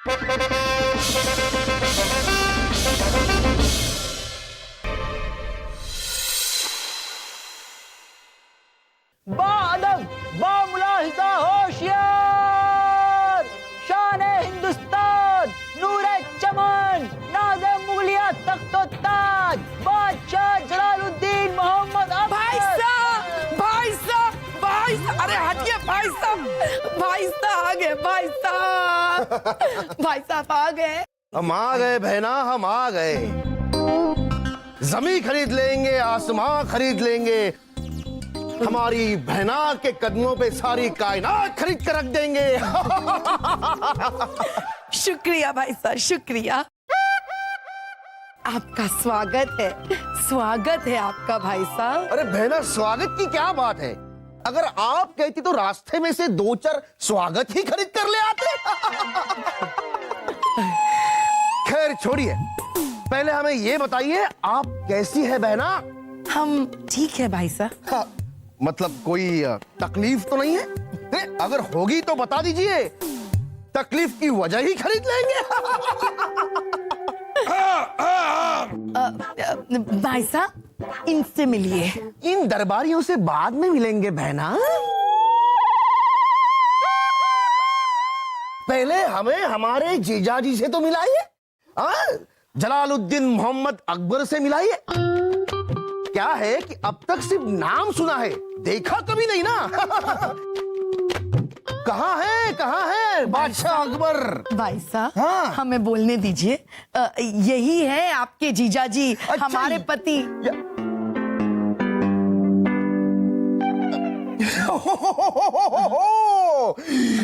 बादल बामुलाहिजा होशियार, शान-ए हिंदुस्तान, नूरे चमन, नाज़े मुगलिया तख्तो ताज, बादशाह जलालुद्दीन मोहम्मद भाई साहब, भाई साहब, भाई साहब, अरे हटिए भाई साहब, भाई साहब आ गए, भाई साहब, भाई साहब आ गए। हम आ गए बहना, हम आ गए। जमीन खरीद लेंगे, आसमां खरीद लेंगे, हमारी बहना के कदमों पे सारी कायनात खरीद कर रख देंगे। शुक्रिया भाई साहब, शुक्रिया। आपका स्वागत है आपका भाई साहब। अरे बहना, स्वागत की क्या बात है? अगर आप कहती तो रास्ते में से 2-4 स्वागत ही खरीद कर ले आते। खैर छोड़िए, पहले हमें ये बताइए आप कैसी है बहना? हम ठीक है भाई साहब। हाँ, मतलब कोई तकलीफ तो नहीं है? अगर होगी तो बता दीजिए, तकलीफ की वजह ही खरीद लेंगे। भाई साहब इनसे मिलिए। इन दरबारियों से बाद में मिलेंगे बहना, पहले हमें हमारे जीजाजी से तो मिलाइए। जलालुद्दीन मोहम्मद अकबर से मिलाइए। क्या है कि अब तक सिर्फ नाम सुना है, देखा कभी नहीं ना। कहाँ है बादशाह अकबर? भाई साहब हाँ। हमें बोलने दीजिए। यही है आपके जीजाजी, अच्छा, हमारे पति।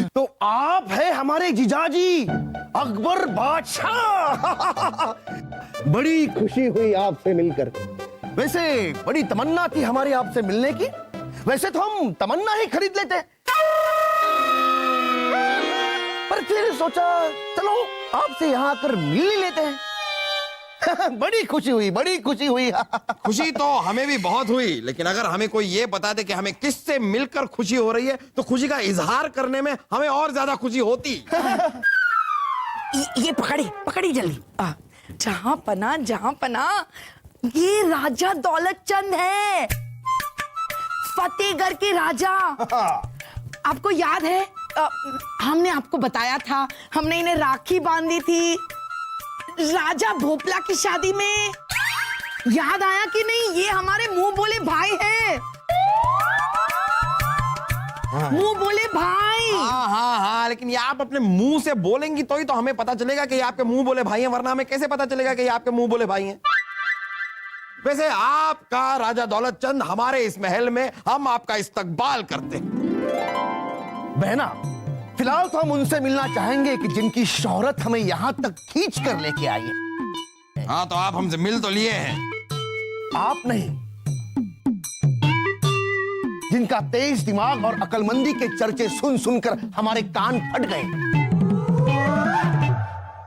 तो आप है हमारे जीजाजी अकबर बादशाह। बड़ी खुशी हुई आपसे मिलकर। वैसे बड़ी तमन्ना थी हमारी आपसे मिलने की। वैसे तो हम तमन्ना ही खरीद लेते, पर फिर सोचा चलो आपसे यहाँ आकर मिल ही लेते हैं। बड़ी खुशी हुई, बड़ी खुशी हुई। खुशी तो हमें भी बहुत हुई, लेकिन अगर हमें कोई ये बता दे कि हमें किससे मिलकर खुशी हो रही है तो खुशी का इजहार करने में हमें और ज्यादा खुशी होती। ये पकड़ी जल्दी। जहां पना ये राजा दौलत चंद है, फतेहगढ़ के राजा। आपको याद है हमने आपको बताया था, हमने इन्हें राखी बांधी थी राजा भोपला की शादी में। याद आया कि नहीं? ये हमारे मुंह बोले भाई हैं। मुंह बोले भाई। हाँ, लेकिन ये आप अपने मुंह से बोलेंगी तो ही तो हमें पता चलेगा कि ये आपके मुंह बोले भाई हैं, वरना हमें कैसे पता चलेगा कि ये आपके मुंह बोले भाई हैं? वैसे आपका राजा दौलत चंद हमारे इस महल में, हम आपका इस्तकबाल करते हैं। बहना, फिलहाल तो हम उनसे मिलना चाहेंगे कि जिनकी शोहरत हमें यहां तक खींच कर लेके आई है। हाँ, तो आप हमसे मिल तो लिए हैं। आप नहीं, जिनका तेज दिमाग और अकलमंदी के चर्चे सुन सुनकर हमारे कान फट गए,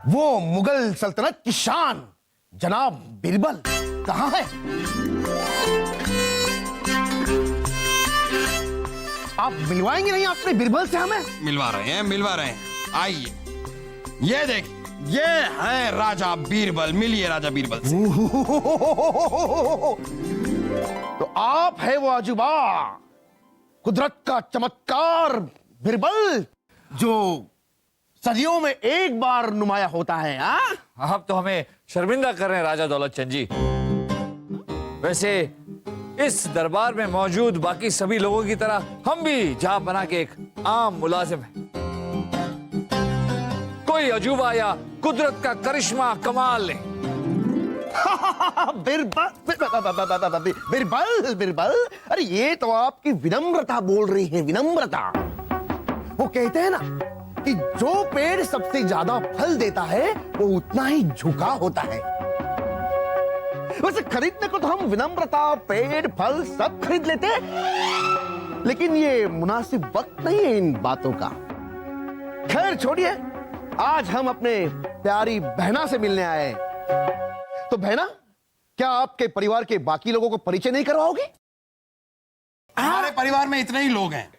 वो मुगल सल्तनत की शान जनाब बिरबल कहां है? आप मिलवाएंगे नहीं अपने बिरबल से हमें? मिलवा रहे हैं। आइए, ये देखिए, ये है राजा बीरबल। मिलिए राजा बीरबल से। तो आप है वो अजूबा, कुदरत का चमत्कार बिरबल, जो सदियों में एक बार नुमाया होता है। आप तो हमें शर्मिंदा कर रहे हैं राजा दौलत चंद जी। वैसे इस दरबार में मौजूद बाकी सभी लोगों की तरह हम भी जहां बना के एक आम मुलाजिम हैं। कोई अजूबा या कुदरत का करिश्मा कमाल नहीं। बिरबल, अरे ये तो आपकी विनम्रता बोल रही है, विनम्रता। वो कहते हैं ना कि जो पेड़ सबसे ज्यादा फल देता है वो उतना ही झुका होता है। वैसे खरीदने को तो हम विनम्रता, पेड़, फल सब खरीद लेते, लेकिन ये मुनासिब वक्त नहीं है इन बातों का। खैर छोड़िए, आज हम अपने प्यारी बहना से मिलने आए। तो बहना, क्या आपके परिवार के बाकी लोगों को परिचय नहीं करवाओगे? हमारे परिवार में इतने ही लोग हैं।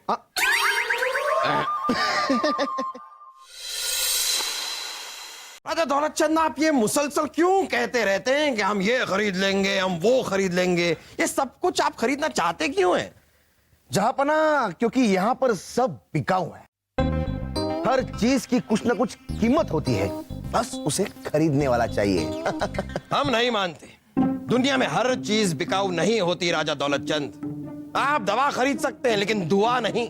राजा दौलत चंद, आप ये मुसलसल क्यों कहते रहते हैं कि हम ये खरीद लेंगे, हम वो खरीद लेंगे? ये सब कुछ आप खरीदना चाहते क्यों हैं? जहापना, क्योंकि यहाँ पर सब बिकाऊ है। हर चीज की कुछ ना कुछ कीमत होती है, बस उसे खरीदने वाला चाहिए। हम नहीं मानते। दुनिया में हर चीज बिकाऊ नहीं होती राजा दौलत चंद। आप दवा खरीद सकते हैं लेकिन दुआ नहीं।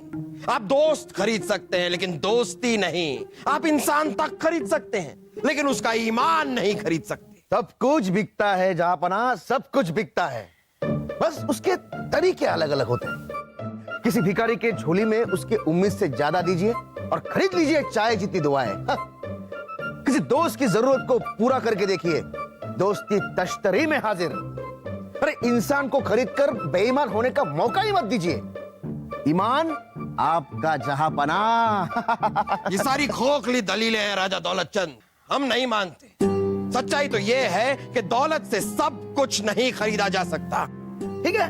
आप दोस्त खरीद सकते हैं लेकिन दोस्ती नहीं। आप इंसान तक खरीद सकते हैं लेकिन उसका ईमान नहीं खरीद सकते। सब कुछ बिकता है जहापना, सब कुछ बिकता है, बस उसके तरीके अलग अलग होते हैं। किसी भिखारी के झोली में उसके उम्मीद से ज्यादा दीजिए और खरीद लीजिए चाय जितनी दुआएं। किसी दोस्त की जरूरत को पूरा करके देखिए, दोस्ती तश्तरी में हाजिर। अरे इंसान को खरीदकर बेईमान होने का मौका ही मत दीजिए। ईमान आपका जहापना। ये सारी खोखली दलीलें हैं राजा दौलत चंद, हम नहीं मानते। सच्चाई तो यह है कि दौलत से सब कुछ नहीं खरीदा जा सकता। ठीक है,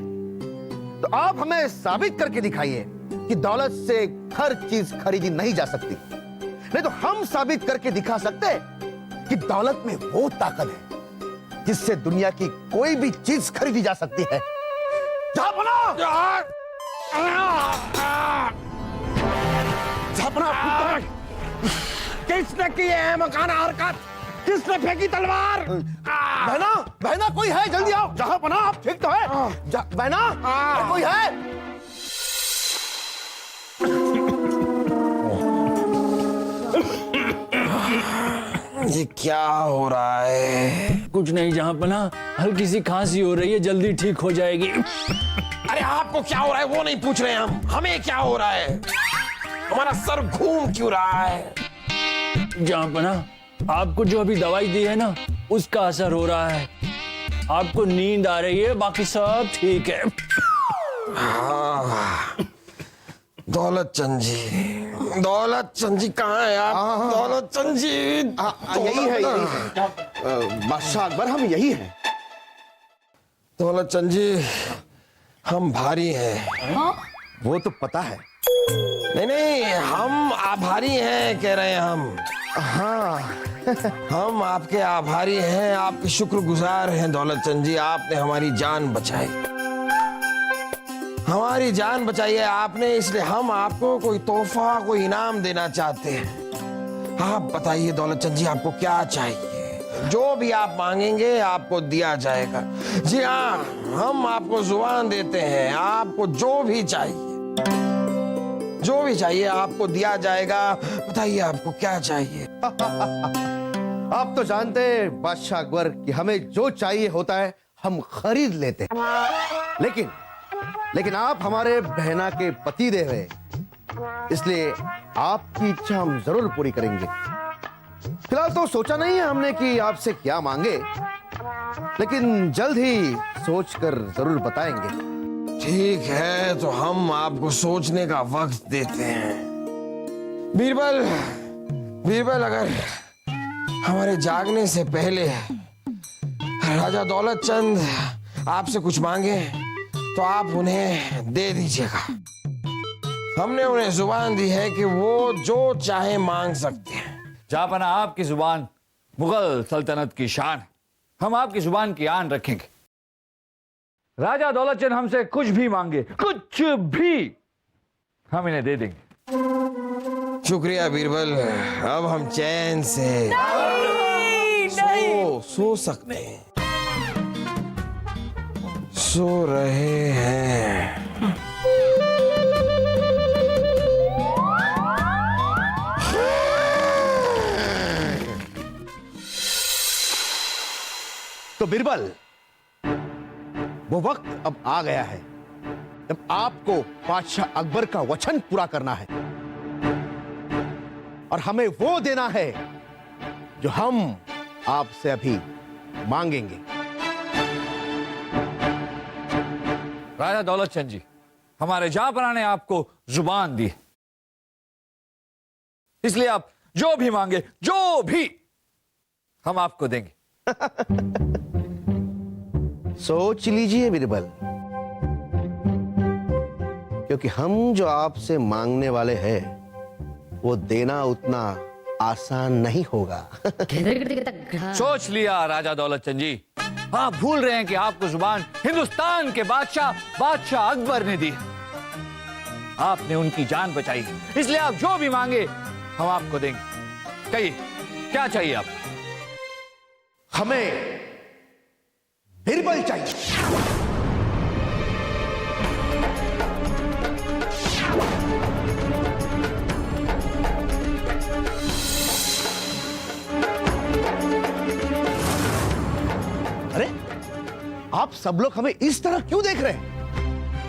तो आप हमें साबित करके दिखाइए कि दौलत से हर चीज खरीदी नहीं जा सकती। नहीं तो हम साबित करके दिखा सकते हैं कि दौलत में वो ताकत है जिससे दुनिया की कोई भी चीज खरीदी जा सकती है। किसने की है मकान हरकत? किसने फेंकी तलवार? बहना, बहना कोई है? जल्दी आओ। जहापना, आप ठीक तो है? बहना, कोई है? ये क्या हो रहा है? कुछ नहीं जहांपना, हल्की सी खांसी हो रही है, जल्दी ठीक हो जाएगी। अरे आपको क्या हो रहा है वो नहीं पूछ रहे हम, हमें क्या हो रहा है? हमारा सर घूम क्यों रहा है? जहांपना, आपको जो अभी दवाई दी है ना, उसका असर हो रहा है। आपको नींद आ रही है, बाकी सब ठीक है। दौलत चंद जी, दौलत चंद जी कहाँ है आप? दौलत चंद जी, यही है, यही है। बादशाह अकबर, हम यही हैं। दौलत चंद जी, हम भारी हैं। वो तो पता है। नहीं, हम आभारी हैं कह रहे हैं हम। हाँ, हम आपके आभारी हैं, आपके शुक्रगुजार हैं दौलत चंद जी। आपने हमारी जान बचाई, हमारी जान बचाई है आपने, इसलिए हम आपको कोई तोहफा, कोई इनाम देना चाहते हैं। आप बताइए दौलत चंद जी, आपको क्या चाहिए? जो भी आप मांगेंगे आपको दिया जाएगा। जी हाँ, हम आपको जुबान देते हैं, आपको जो भी चाहिए, जो भी चाहिए आपको दिया जाएगा। बताइए आपको क्या चाहिए? आप तो जानते हैं बादशाह अकबर कि हमें जो चाहिए होता है हम खरीद लेते हैं। लेकिन आप हमारे बहना के पति देव हैं, इसलिए आपकी इच्छा हम जरूर पूरी करेंगे। फिलहाल तो सोचा नहीं है हमने कि आपसे क्या मांगे, लेकिन जल्द ही सोचकर जरूर बताएंगे। ठीक है, तो हम आपको सोचने का वक्त देते हैं। बीरबल, बीरबल, अगर हमारे जागने से पहले राजा दौलत चंद आपसे कुछ मांगे तो आप उन्हें दे दीजिएगा। हमने उन्हें जुबान दी है कि वो जो चाहे मांग सकते हैं। जहांपना, आपकी जुबान मुगल सल्तनत की शान है। हम आपकी जुबान की आन रखेंगे। राजा दौलत चंद हमसे कुछ भी मांगे, कुछ भी, हम इन्हें दे देंगे। शुक्रिया बीरबल, अब हम चैन से सो सकते हैं, सो रहे हैं। तो बीरबल, वो वक्त अब आ गया है जब आपको बादशाह अकबर का वचन पूरा करना है और हमें वो देना है जो हम आपसे अभी मांगेंगे। राजा दौलत चंद जी, हमारे जहांपना ने आपको जुबान दी, इसलिए आप जो भी मांगे, जो भी, हम आपको देंगे। सोच लीजिए बीरबल, क्योंकि हम जो आपसे मांगने वाले हैं वो देना उतना आसान नहीं होगा। सोच लिया राजा दौलत चंद जी, आप भूल रहे हैं कि आपको जुबान हिंदुस्तान के बादशाह अकबर ने दी। आपने उनकी जान बचाई, इसलिए आप जो भी मांगे हम आपको देंगे। कहिए क्या चाहिए आप? हमें बिरबल चाहिए। अरे आप सब लोग हमें इस तरह क्यों देख रहे हैं?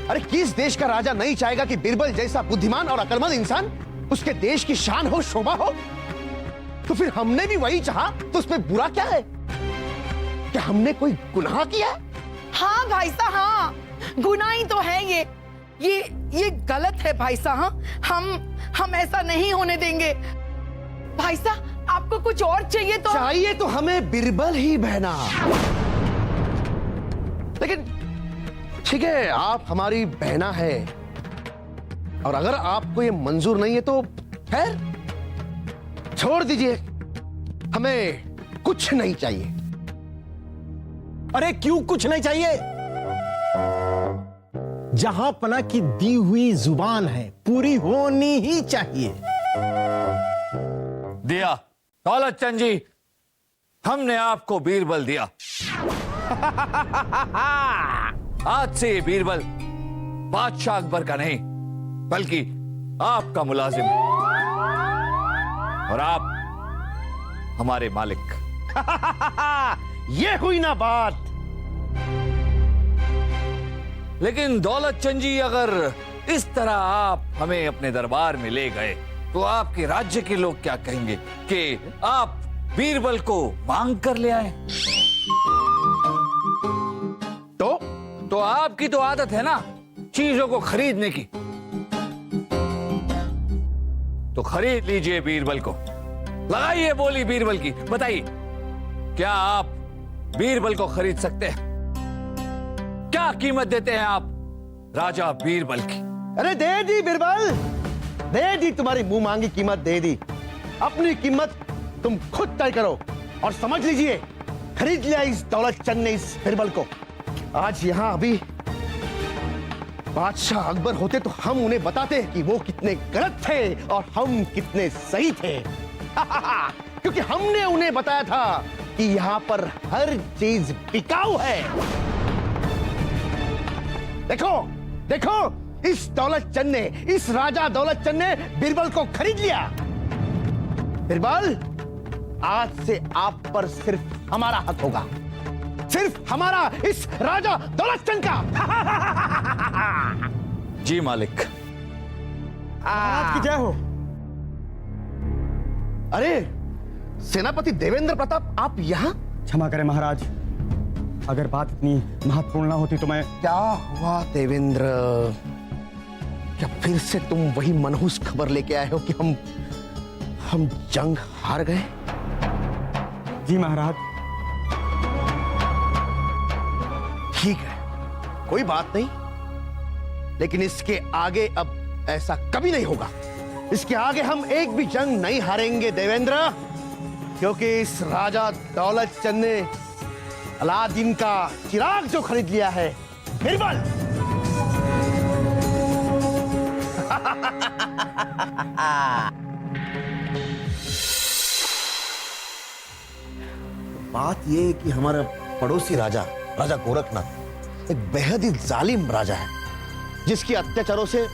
अरे किस देश का राजा नहीं चाहेगा कि बिरबल जैसा बुद्धिमान और अक्लमंद इंसान उसके देश की शान हो, शोभा हो? तो फिर हमने भी वही चाहा, तो उसमें बुरा क्या है? क्या हमने कोई गुनाह किया? हाँ भाई साहब, हाँ गुनाह ही तो है ये गलत है भाई साहब। हम ऐसा नहीं होने देंगे। भाई साहब आपको कुछ और चाहिए तो हमें बिरबल ही बहना। लेकिन ठीक है, आप हमारी बहना है, और अगर आपको ये मंजूर नहीं है तो खैर छोड़ दीजिए, हमें कुछ नहीं चाहिए। अरे क्यों कुछ नहीं चाहिए? जहां पना की दी हुई जुबान है पूरी होनी ही चाहिए। दिया दौलत चंद जी, हमने आपको बीरबल दिया। आज से ये बीरबल बादशाह अकबर का नहीं बल्कि आपका मुलाजिम है, और आप हमारे मालिक। ये हुई ना बात। लेकिन दौलत चंद जी, अगर इस तरह आप हमें अपने दरबार में ले गए तो आपके राज्य के लोग क्या कहेंगे कि आप बीरबल को मांग कर ले आए? तो आपकी तो आदत है ना चीजों को खरीदने की, तो खरीद लीजिए बीरबल को। लगाइए बोली बीरबल की, बताइए क्या आप बीरबल को खरीद सकते हैं? क्या कीमत देते हैं आप राजा बीरबल की? अरे दे दी बिरबल, दे दी, तुम्हारी मुंह मांगी कीमत दे दी। अपनी कीमत तुम खुद तय करो, और समझ लीजिए खरीद लिया इस दौलत चंद ने इस बिरबल को। आज यहां अभी बादशाह अकबर होते तो हम उन्हें बताते कि वो कितने गलत थे और हम कितने सही थे। क्योंकि हमने उन्हें बताया था कि यहां पर हर चीज बिकाऊ है। देखो देखो, इस दौलत चंद ने, इस राजा दौलत चंद ने बिरबल को खरीद लिया। बिरबल, आज से आप पर सिर्फ हमारा हक होगा, सिर्फ हमारा, इस राजा दौलत चंद का। जी मालिक। आपकी जय हो। अरे सेनापति देवेंद्र प्रताप, आप यहाँ? क्षमा करें महाराज, अगर बात इतनी महत्वपूर्ण ना होती तो मैं। क्या हुआ देवेंद्र? क्या फिर से तुम वही मनहूस खबर लेके आए हो कि हम जंग हार गए? जी महाराज। ठीक है, कोई बात नहीं, लेकिन इसके आगे अब ऐसा कभी नहीं होगा। इसके आगे हम एक भी जंग नहीं हारेंगे देवेंद्र, क्योंकि इस राजा दौलत चंद ने अलादीन का चिराग जो खरीद लिया है, बिरबल। बात यह है कि हमारा पड़ोसी राजा गोरखनाथ एक बेहद ही जालिम राजा है, जिसके अत्याचारों से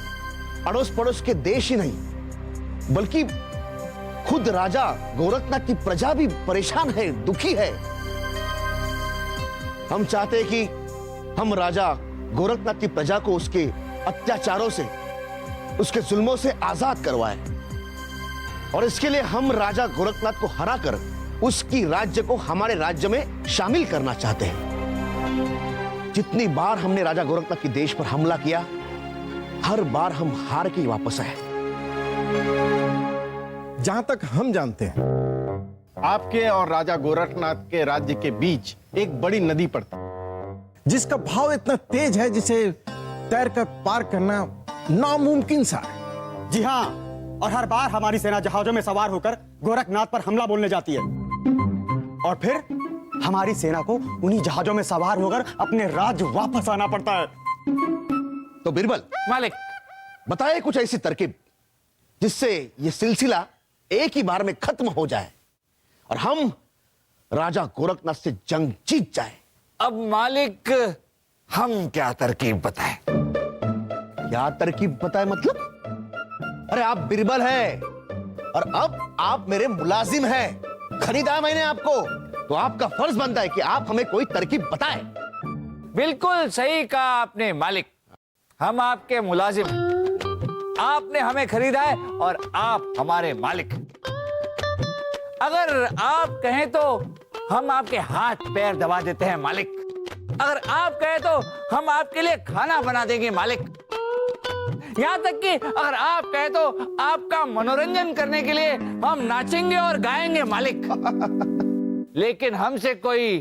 अड़ोस पड़ोस के देश ही नहीं बल्कि खुद राजा गोरखनाथ की प्रजा भी परेशान है, दुखी है। हम चाहते हैं कि हम राजा गोरखनाथ की प्रजा को उसके अत्याचारों से, उसके जुल्मों से आजाद करवाएं, और इसके लिए हम राजा गोरखनाथ को हराकर उसकी राज्य को हमारे राज्य में शामिल करना चाहते हैं। जितनी बार हमने राजा गोरखनाथ के देश पर हमला किया, हर बार हम हार के वापस आए। जहां तक हम जानते हैं, आपके और राजा गोरखनाथ के राज्य के बीच एक बड़ी नदी पड़ती है, जिसका भाव इतना तेज है जिसे तैरकर पार करना नामुमकिन सा है। जी हाँ, और हर बार हमारी सेना जहाजों में सवार होकर गोरखनाथ पर हमला बोलने जाती है और फिर हमारी सेना को उन्हीं जहाजों में सवार होकर अपने राज्य वापस आना पड़ता है। तो बिरबल मालिक, बताए कुछ ऐसी तरकीब जिससे यह सिलसिला एक ही बार में खत्म हो जाए और हम राजा गोरखनाथ से जंग जीत जाए। अब मालिक हम क्या तरकीब बताएं? क्या तरकीब बताए मतलब? अरे आप बिरबल हैं और अब आप मेरे मुलाजिम हैं। खरीदा मैंने आपको, तो आपका फर्ज बनता है कि आप हमें कोई तरकीब बताएं। बिल्कुल सही कहा आपने मालिक, हम आपके मुलाजिम हैं। आपने हमें खरीदा है और आप हमारे मालिक हैं। अगर आप कहें तो हम आपके हाथ पैर दबा देते हैं मालिक। अगर आप कहें तो हम आपके लिए खाना बना देंगे मालिक। यहां तक कि अगर आप कहें तो आपका मनोरंजन करने के लिए हम नाचेंगे और गाएंगे मालिक। लेकिन हमसे कोई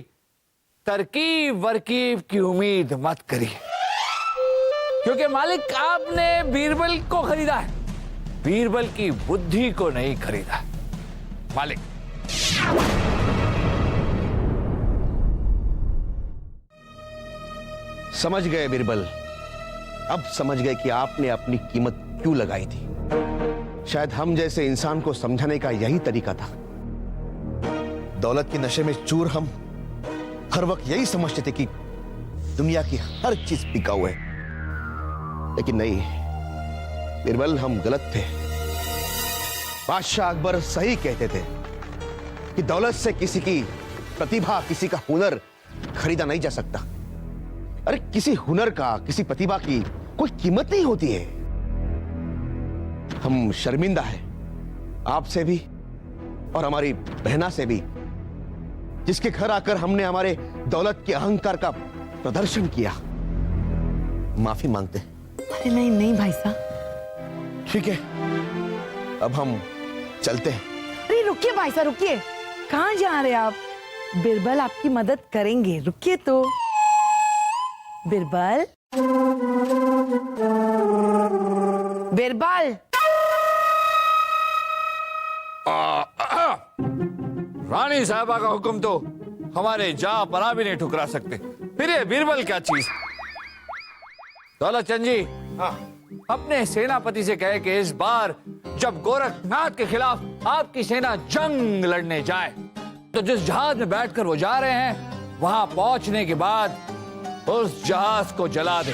तरकीब वरकीब की उम्मीद मत करिए, क्योंकि मालिक आपने बीरबल को खरीदा है, बीरबल की बुद्धि को नहीं खरीदा मालिक। समझ गए बिरबल, अब समझ गए कि आपने अपनी कीमत क्यों लगाई थी। शायद हम जैसे इंसान को समझाने का यही तरीका था। दौलत के नशे में चूर हम हर वक्त यही समझते थे कि दुनिया की हर चीज बिकाऊ है, लेकिन नहीं बिरबल, हम गलत थे। बादशाह अकबर सही कहते थे कि दौलत से किसी की प्रतिभा, किसी का हुनर खरीदा नहीं जा सकता। अरे किसी हुनर का, किसी प्रतिभा की कोई कीमत नहीं होती है। हम शर्मिंदा हैं आपसे भी और हमारी बहना से भी, जिसके घर आकर हमने हमारे दौलत के अहंकार का प्रदर्शन किया। माफी मांगते हैं। अरे नहीं नहीं भाई साहब। ठीक है, अब हम चलते हैं। अरे रुकिए भाई साहब, रुकिए। कहाँ जा रहे हैं आप? बिरबल आपकी मदद करेंगे, रुकिए तो। बिरबल, बिरबल। रानी साहबा का हुक्म तो हमारे जहां पनाह भी नहीं ठुकरा सकते, फिर ये बीरबल क्या चीज। दौलत चंद जी, अपने सेनापति से कहे कि इस बार जब गोरखनाथ के खिलाफ आपकी सेना जंग लड़ने जाए तो जिस जहाज में बैठकर वो जा रहे हैं, वहां पहुंचने के बाद उस जहाज को जला दे।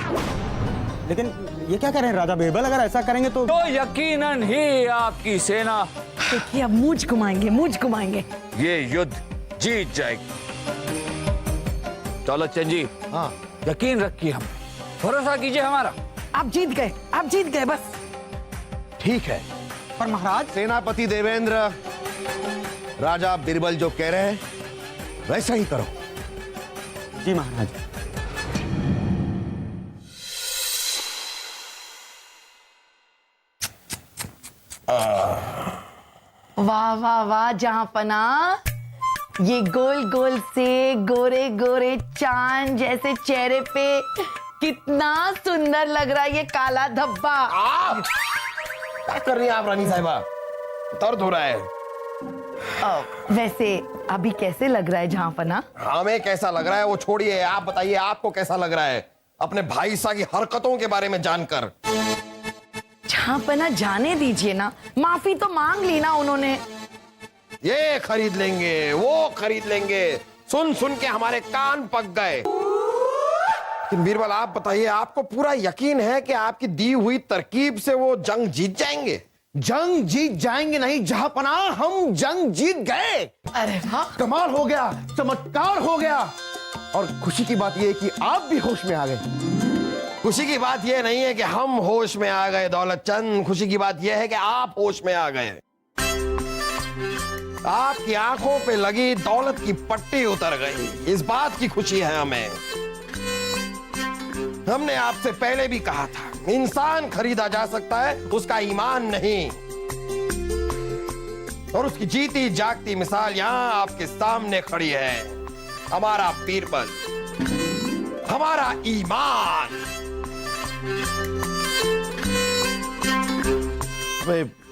लेकिन ये क्या करें राजा बीरबल, अगर ऐसा करेंगे तो यकीनन ही आपकी सेना देखिए अब मूंछ घुमाएंगे, मूंछ घुमाएंगे। ये युद्ध जीत जाएगी। दौलत चंद जी, हाँ, यकीन रखिए, हम भरोसा कीजिए हमारा। आप जीत गए, आप जीत गए बस। ठीक है। पर महाराज, सेनापति देवेंद्र, राजा बिरबल जो कह रहे हैं वैसा ही करो। जी महाराज। वाह वाह वाह जहांपना, ये गोल गोल से गोरे गोरे चांद जैसे चेहरे पे कितना सुंदर लग रहा है ये काला धब्बा। क्या कर रही हैं आप रानी साहिबा? दर्द हो रहा है। वैसे अभी कैसे लग रहा है जहांपना? हमें कैसा लग रहा है वो छोड़िए, आप बताइए आपको कैसा लग रहा है अपने भाई साहब की हरकतों के बारे में जानकर? जहांपना जाने दीजिए ना, माफी तो मांग ली ना उन्होंने। ये खरीद लेंगे, वो खरीद लेंगे, सुन सुन के हमारे कान पक गए। लेकिन बीरबल आप बताइए, आपको पूरा यकीन है कि आपकी दी हुई तरकीब से वो जंग जीत जाएंगे? जंग जीत जाएंगे नहीं जहांपना, हम जंग जीत गए। अरे वाह, कमाल हो गया, चमत्कार हो गया। और खुशी की बात यह है कि आप भी होश में आ गए। खुशी की बात यह नहीं है कि हम होश में आ गए दौलत चंद, खुशी की बात यह है कि आप होश में आ गए। आपकी आंखों पे लगी दौलत की पट्टी उतर गई, इस बात की खुशी है हमें। हमने आपसे पहले भी कहा था, इंसान खरीदा जा सकता है, उसका ईमान नहीं। और उसकी जीती जागती मिसाल यहां आपके सामने खड़ी है, हमारा बीरबल, हमारा ईमान।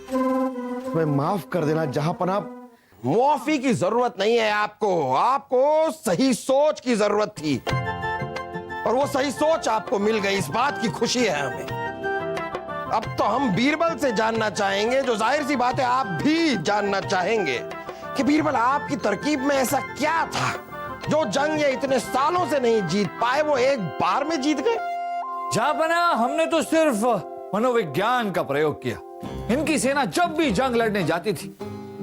मैं माफ कर देना जहांपना। मुआफी की जरूरत नहीं है आपको, आपको सही सोच की जरूरत थी और वो सही सोच आपको मिल गई, इस बात की खुशी है हमें। अब तो हम बीरबल से जानना चाहेंगे, जो जाहिर सी बात है आप भी जानना चाहेंगे, कि बीरबल आपकी तरकीब में ऐसा क्या था जो जंग ये इतने सालों से नहीं जीत पाए, वो एक बार में जीत गए। जहांपना हमने तो सिर्फ मनोविज्ञान का प्रयोग किया। इनकी सेना जब भी जंग लड़ने जाती थी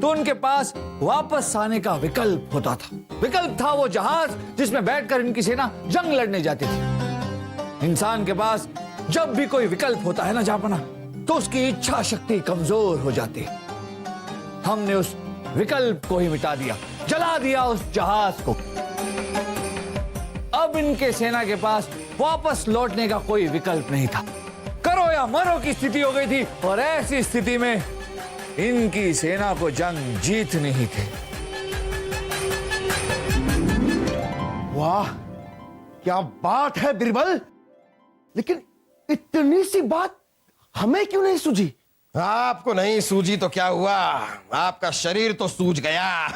तो उनके पास वापस आने का विकल्प होता था। विकल्प था वो जहाज जिसमें बैठकर इनकी सेना जंग लड़ने जाती थी। इंसान के पास जब भी कोई विकल्प होता है ना जहांपना, तो उसकी इच्छा शक्ति कमजोर हो जाती है। हमने उस विकल्प को ही मिटा दिया, जला दिया उस जहाज को। अब इनके सेना के पास वापस लौटने का कोई विकल्प नहीं था। करो या मरो की स्थिति हो गई थी और ऐसी स्थिति में इनकी सेना को जंग जीतनी ही थी। वाह, क्या बात है बीरबल। लेकिन इतनी सी बात हमें क्यों नहीं सूझी? आपको नहीं सूझी तो क्या हुआ, आपका शरीर तो सूझ गया।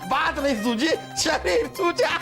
बात नहीं सूझी, शरीर सूझा।